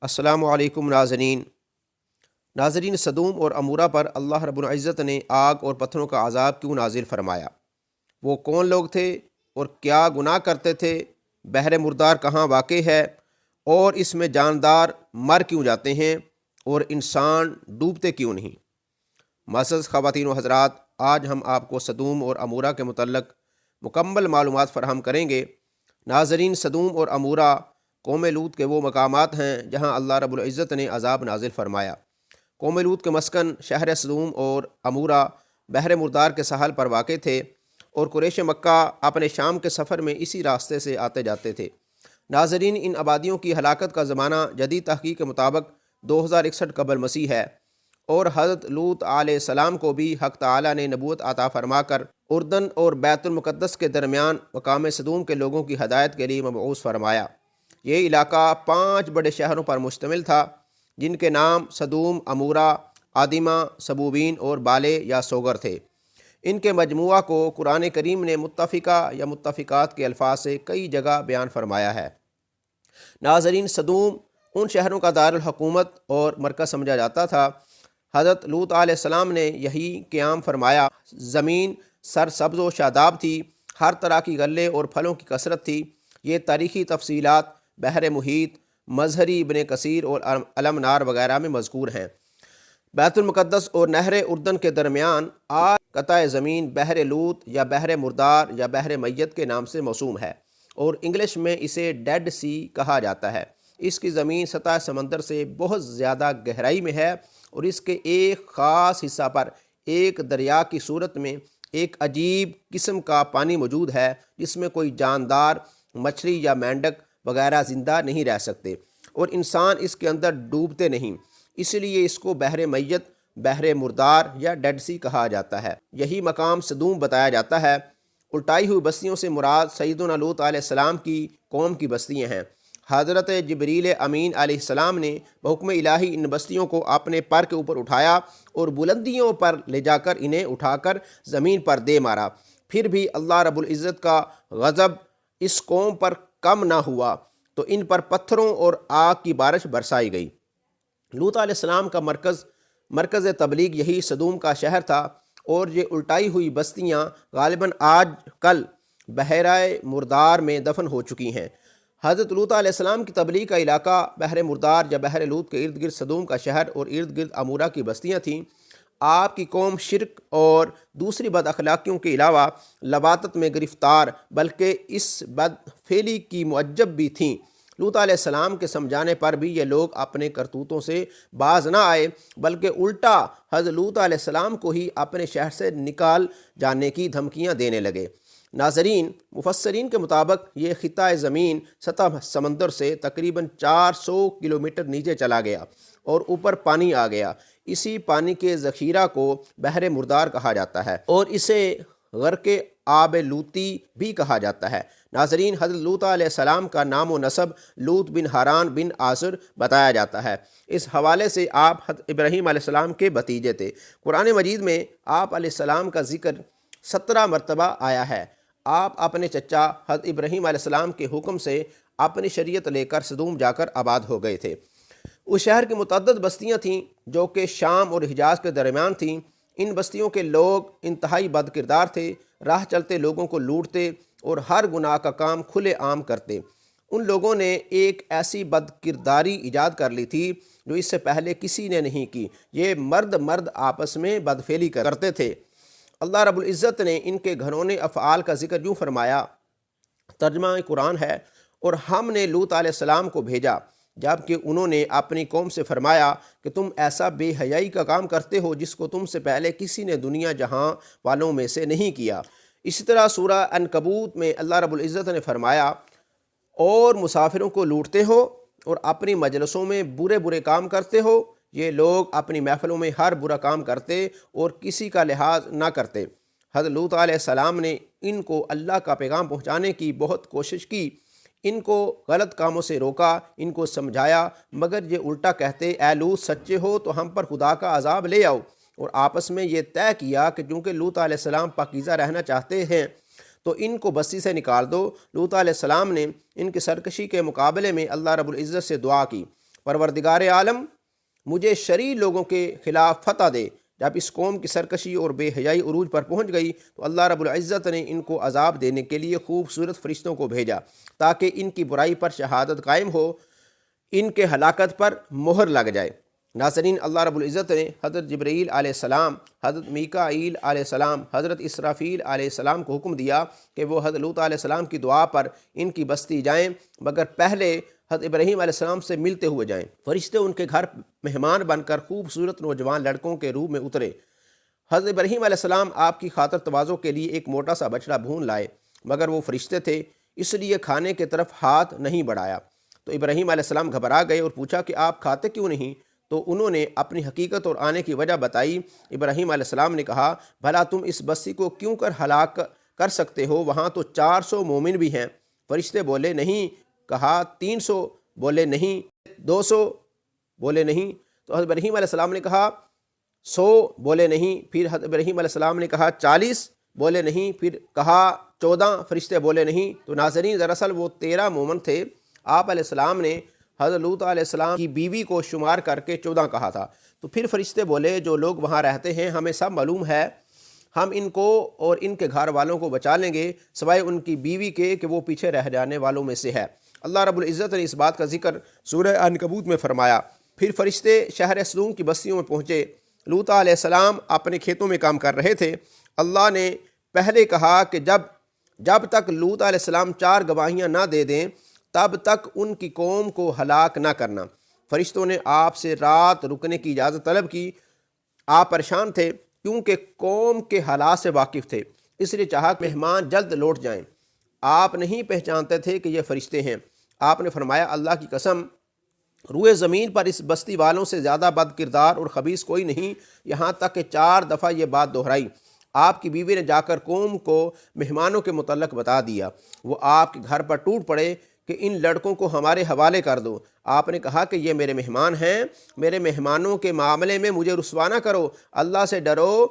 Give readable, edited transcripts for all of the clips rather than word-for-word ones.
السلام علیکم ناظرین سدوم اور عمورہ پر اللہ رب العزت نے آگ اور پتھروں کا عذاب کیوں نازل فرمایا؟ وہ کون لوگ تھے اور کیا گناہ کرتے تھے؟ بحر مردار کہاں واقع ہے اور اس میں جاندار مر کیوں جاتے ہیں اور انسان ڈوبتے کیوں نہیں؟ معزز خواتین و حضرات، آج ہم آپ کو سدوم اور عمورہ کے متعلق مکمل معلومات فراہم کریں گے۔ ناظرین، سدوم اور عمورہ قوم لوط کے وہ مقامات ہیں جہاں اللہ رب العزت نے عذاب نازل فرمایا۔ قوم لوط کے مسکن شہر سدوم اور عمورہ بحر مردار کے ساحل پر واقع تھے اور قریش مکہ اپنے شام کے سفر میں اسی راستے سے آتے جاتے تھے۔ ناظرین، ان آبادیوں کی ہلاکت کا زمانہ جدید تحقیق کے مطابق 2061 قبل مسیح ہے اور حضرت لوط علیہ السلام کو بھی حق تعالیٰ نے نبوت عطا فرما کر اردن اور بیت المقدس کے درمیان مقام سدوم کے لوگوں کی ہدایت کے لیے مبعوث فرمایا۔ یہ علاقہ 5 بڑے شہروں پر مشتمل تھا جن کے نام سدوم، عمورہ، آدمہ، سبوبین اور بالے یا سوگر تھے۔ ان کے مجموعہ کو قرآن کریم نے متفقہ یا متفقات کے الفاظ سے کئی جگہ بیان فرمایا ہے۔ ناظرین، سدوم ان شہروں کا دارالحکومت اور مرکز سمجھا جاتا تھا۔ حضرت لوط علیہ السلام نے یہی قیام فرمایا۔ زمین سرسبز و شاداب تھی، ہر طرح کی غلے اور پھلوں کی کثرت تھی۔ یہ تاریخی تفصیلات بحر محیط، مظہری، ابن کثیر اور علم نار وغیرہ میں مذکور ہیں۔ بیت المقدس اور نہر اردن کے درمیان آج قطع زمین بحر لوط یا بحر مردار یا بحر میت کے نام سے موسوم ہے اور انگلش میں اسے ڈیڈ سی کہا جاتا ہے۔ اس کی زمین سطح سمندر سے بہت زیادہ گہرائی میں ہے اور اس کے ایک خاص حصہ پر ایک دریا کی صورت میں ایک عجیب قسم کا پانی موجود ہے جس میں کوئی جاندار، مچھلی یا مینڈک وغیرہ زندہ نہیں رہ سکتے اور انسان اس کے اندر ڈوبتے نہیں، اس لیے اس کو بحر میت، بحر مردار یا ڈیڈ سی کہا جاتا ہے۔ یہی مقام سدوم بتایا جاتا ہے۔ الٹائی ہوئی بستیوں سے مراد سیدنا لوط علیہ السلام کی قوم کی بستیاں ہیں۔ حضرت جبریل امین علیہ السلام نے بحکم الہی ان بستیوں کو اپنے پر کے اوپر اٹھایا اور بلندیوں پر لے جا کر انہیں اٹھا کر زمین پر دے مارا۔ پھر بھی اللہ رب العزت کا غضب اس قوم پر کم نہ ہوا تو ان پر پتھروں اور آگ کی بارش برسائی گئی۔ لوط علیہ السلام کا مرکز تبلیغ یہی سدوم کا شہر تھا اور یہ الٹائی ہوئی بستیاں غالباً آج کل بحیرہ مردار میں دفن ہو چکی ہیں۔ حضرت لوط علیہ السلام کی تبلیغ کا علاقہ بحر مردار یا بحر لوط کے ارد گرد سدوم کا شہر اور ارد گرد عمورہ کی بستیاں تھیں۔ آپ کی قوم شرک اور دوسری بد اخلاقیوں کے علاوہ لواطت میں گرفتار بلکہ اس بد فعلی کی معجب بھی تھیں۔ لوط علیہ السلام کے سمجھانے پر بھی یہ لوگ اپنے کرتوتوں سے باز نہ آئے بلکہ الٹا حضرت لوط علیہ السلام کو ہی اپنے شہر سے نکال جانے کی دھمکیاں دینے لگے۔ ناظرین، مفسرین کے مطابق یہ خطہ زمین سطح سمندر سے تقریباً 400 کلومیٹر نیچے چلا گیا اور اوپر پانی آ گیا۔ اسی پانی کے ذخیرہ کو بحر مردار کہا جاتا ہے اور اسے غرق آب لوطی بھی کہا جاتا ہے۔ ناظرین، حضرت لوط علیہ السلام کا نام و نسب لوط بن حاران بن آصر بتایا جاتا ہے۔ اس حوالے سے آپ حضرت ابراہیم علیہ السلام کے بھتیجے تھے۔ قرآن مجید میں آپ علیہ السلام کا ذکر 17 مرتبہ آیا ہے۔ آپ اپنے چچا حضرت ابراہیم علیہ السلام کے حکم سے اپنی شریعت لے کر سدوم جا کر آباد ہو گئے تھے۔ اس شہر کی متعدد بستیاں تھیں جو کہ شام اور حجاز کے درمیان تھیں۔ ان بستیوں کے لوگ انتہائی بد کردار تھے، راہ چلتے لوگوں کو لوٹتے اور ہر گناہ کا کام کھلے عام کرتے۔ ان لوگوں نے ایک ایسی بد کرداری ایجاد کر لی تھی جو اس سے پہلے کسی نے نہیں کی۔ یہ مرد آپس میں بدفعلی کرتے تھے۔ اللہ رب العزت نے ان کے گھنونے افعال کا ذکر یوں فرمایا، ترجمہ قرآن ہے، اور ہم نے لوط علیہ السلام کو بھیجا جبکہ انہوں نے اپنی قوم سے فرمایا کہ تم ایسا بے حیائی کا کام کرتے ہو جس کو تم سے پہلے کسی نے دنیا جہاں والوں میں سے نہیں کیا۔ اسی طرح سورہ عنکبوت میں اللہ رب العزت نے فرمایا، اور مسافروں کو لوٹتے ہو اور اپنی مجلسوں میں برے کام کرتے ہو۔ یہ لوگ اپنی محفلوں میں ہر برا کام کرتے اور کسی کا لحاظ نہ کرتے۔ حضرت لوط علیہ السلام نے ان کو اللہ کا پیغام پہنچانے کی بہت کوشش کی، ان کو غلط کاموں سے روکا، ان کو سمجھایا، مگر یہ الٹا کہتے، اے لوط سچے ہو تو ہم پر خدا کا عذاب لے آؤ۔ اور آپس میں یہ طے کیا کہ چونکہ لوط علیہ السلام پاکیزہ رہنا چاہتے ہیں تو ان کو بستی سے نکال دو۔ لوط علیہ السلام نے ان کی سرکشی کے مقابلے میں اللہ رب العزت سے دعا کی۔ پروردگار عالم مجھے شرعی لوگوں کے خلاف فتح دے۔ جب اس قوم کی سرکشی اور بے حیائی عروج پر پہنچ گئی تو اللہ رب العزت نے ان کو عذاب دینے کے لیے خوبصورت فرشتوں کو بھیجا تاکہ ان کی برائی پر شہادت قائم ہو، ان کے ہلاکت پر مہر لگ جائے۔ ناظرین، اللہ رب العزت نے حضرت جبرائیل علیہ السلام، حضرت میکائیل علیہ السلام، حضرت اسرافیل علیہ السلام کو حکم دیا کہ وہ حضرت لوط علیہ السلام کی دعا پر ان کی بستی جائیں، مگر پہلے حضرت ابراہیم علیہ السلام سے ملتے ہوئے جائیں۔ فرشتے ان کے گھر مہمان بن کر خوبصورت نوجوان لڑکوں کے روپ میں اترے۔ حضرت ابراہیم علیہ السلام آپ کی خاطر تواضع کے لیے ایک موٹا سا بچڑا بھون لائے، مگر وہ فرشتے تھے اس لیے کھانے کی طرف ہاتھ نہیں بڑھایا۔ تو ابراہیم علیہ السلام گھبرا گئے اور پوچھا کہ آپ کھاتے کیوں نہیں؟ تو انہوں نے اپنی حقیقت اور آنے کی وجہ بتائی۔ ابراہیم علیہ السلام نے کہا، بھلا تم اس بستی کو کیوں کر ہلاک کر سکتے ہو؟ وہاں تو 400 مومن بھی ہیں۔ فرشتے بولے نہیں۔ کہا 300؟ بولے نہیں۔ 200؟ بولے نہیں۔ تو حضرت ابراہیم علیہ السلام نے کہا 100؟ بولے نہیں۔ پھر حضرت ابراہیم علیہ السلام نے کہا 40؟ بولے نہیں۔ پھر کہا 14؟ فرشتے بولے نہیں۔ تو ناظرین، دراصل وہ 13 مومن تھے۔ آپ علیہ السلام نے حضرت لوط علیہ السلام کی بیوی کو شمار کر کے 14 کہا تھا۔ تو پھر فرشتے بولے، جو لوگ وہاں رہتے ہیں ہمیں سب معلوم ہے، ہم ان کو اور ان کے گھر والوں کو بچا لیں گے سوائے ان کی بیوی کے کہ وہ پیچھے رہ جانے والوں میں سے ہے۔ اللہ رب العزت نے اس بات کا ذکر سورہ عنکبوت میں فرمایا۔ پھر فرشتے شہر سدوم کی بستیوں میں پہنچے۔ لوط علیہ السلام اپنے کھیتوں میں کام کر رہے تھے۔ اللہ نے پہلے کہا کہ جب تک لوط علیہ السلام 4 گواہیاں نہ دے دیں تب تک ان کی قوم کو ہلاک نہ کرنا۔ فرشتوں نے آپ سے رات رکنے کی اجازت طلب کی۔ آپ پریشان تھے کیونکہ قوم کے حالات سے واقف تھے، اس لیے چاہا کہ مہمان جلد لوٹ جائیں۔ آپ نہیں پہچانتے تھے کہ یہ فرشتے ہیں۔ آپ نے فرمایا، اللہ کی قسم، روئے زمین پر اس بستی والوں سے زیادہ بد کردار اور خبیث کوئی نہیں، یہاں تک کہ 4 دفعہ یہ بات دہرائی۔ آپ کی بیوی نے جا کر قوم کو مہمانوں کے متعلق بتا دیا۔ وہ آپ کے گھر پر ٹوٹ پڑے کہ ان لڑکوں کو ہمارے حوالے کر دو۔ آپ نے کہا کہ یہ میرے مہمان ہیں، میرے مہمانوں کے معاملے میں مجھے رسوا نہ کرو، اللہ سے ڈرو۔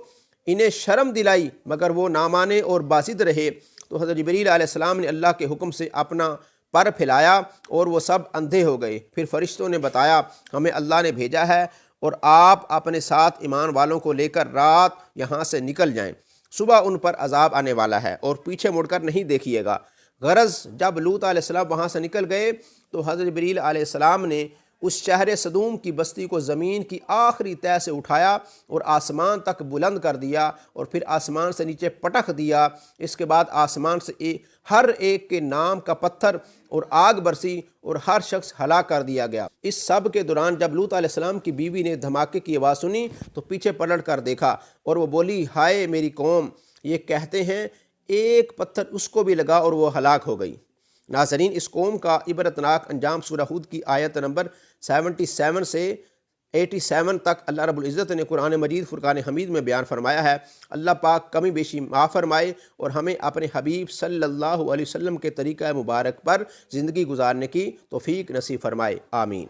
انہیں شرم دلائی مگر وہ نہ مانے اور باسط رہے۔ تو حضرت جبرائیل علیہ السلام نے اللہ کے حکم سے اپنا پر پھیلایا اور وہ سب اندھے ہو گئے۔ پھر فرشتوں نے بتایا، ہمیں اللہ نے بھیجا ہے اور آپ اپنے ساتھ ایمان والوں کو لے کر رات یہاں سے نکل جائیں، صبح ان پر عذاب آنے والا ہے اور پیچھے مڑ کر نہیں دیکھیے گا۔ غرض جب لوط علیہ السلام وہاں سے نکل گئے تو حضرت جبرائیل علیہ السلام نے اس شہر سدوم کی بستی کو زمین کی آخری تہہ سے اٹھایا اور آسمان تک بلند کر دیا اور پھر آسمان سے نیچے پٹخ دیا۔ اس کے بعد آسمان سے ہر ایک کے نام کا پتھر اور آگ برسی اور ہر شخص ہلاک کر دیا گیا۔ اس سب کے دوران جب لوط علیہ السلام کی بیوی نے دھماکے کی آواز سنی تو پیچھے پلٹ کر دیکھا اور وہ بولی، ہائے میری قوم، یہ کہتے ہیں ایک پتھر اس کو بھی لگا اور وہ ہلاک ہو گئی۔ ناظرین، اس قوم کا عبرتناک انجام سورہ ہود کی آیت نمبر 77 سے 87 تک اللہ رب العزت نے قرآن مجید فرقان حمید میں بیان فرمایا ہے۔ اللہ پاک کمی بیشی معاف فرمائے اور ہمیں اپنے حبیب صلی اللہ علیہ وسلم کے طریقہ مبارک پر زندگی گزارنے کی توفیق نصیب فرمائے، آمین۔